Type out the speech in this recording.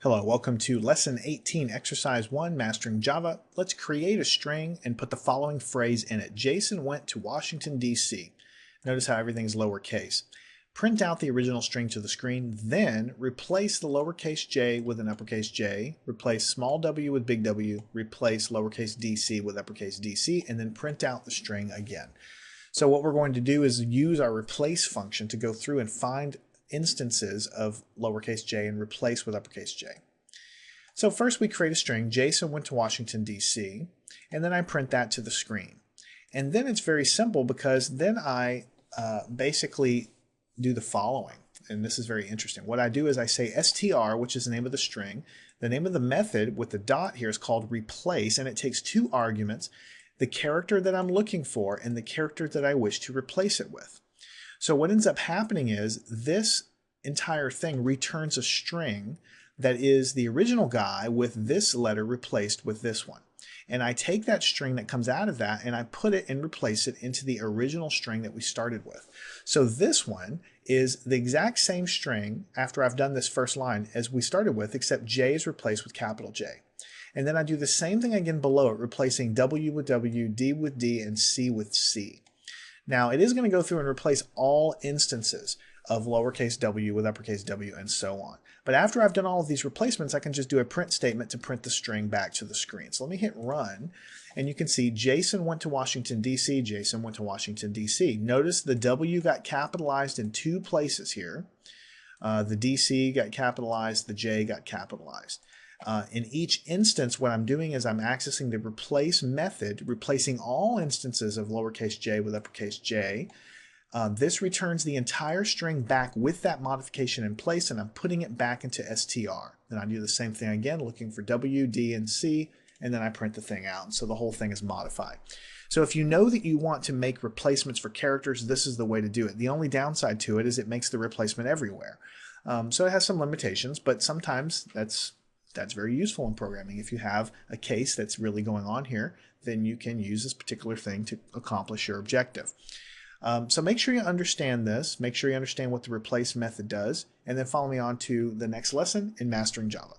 Hello, welcome to Lesson 18, Exercise 1, Mastering Java. Let's create a string and put the following phrase in it. Jason went to Washington, D.C. Notice how everything's lowercase. Print out the original string to the screen, then replace the lowercase j with an uppercase j, replace small w with big W, replace lowercase dc with uppercase dc, and then print out the string again. So what we're going to do is use our replace function to go through and find instances of lowercase j and replace with uppercase j. So first we create a string, Jason went to Washington, D.C., and then I print that to the screen. And then it's very simple because then I basically do the following, and this is very interesting. What I do is I say str, which is the name of the string. The name of the method with the dot here is called replace, and it takes two arguments, the character that I'm looking for and the character that I wish to replace it with. So what ends up happening is this entire thing returns a string that is the original guy with this letter replaced with this one. And I take that string that comes out of that and I put it and replace it into the original string that we started with. So this one is the exact same string after I've done this first line as we started with, except J is replaced with capital J. And then I do the same thing again below it, replacing W with W, D with D, and C with C. Now, it is going to go through and replace all instances of lowercase w with uppercase W and so on. But after I've done all of these replacements, I can just do a print statement to print the string back to the screen. So let me hit run, and you can see Jason went to Washington, D.C., Jason went to Washington, D.C. Notice the W got capitalized in two places here. The D.C. got capitalized, the J got capitalized. In each instance, what I'm doing is I'm accessing the replace method, replacing all instances of lowercase j with uppercase j. This returns the entire string back with that modification in place, and I'm putting it back into str. Then I do the same thing again, looking for W, D, and C, and then I print the thing out. So the whole thing is modified. So if you know that you want to make replacements for characters, this is the way to do it. The only downside to it is it makes the replacement everywhere. So it has some limitations, but sometimes that's very useful in programming. If you have a case that's really going on here, then you can use this particular thing to accomplish your objective. So make sure you understand this, make sure you understand what the replace method does, and then follow me on to the next lesson in Mastering Java.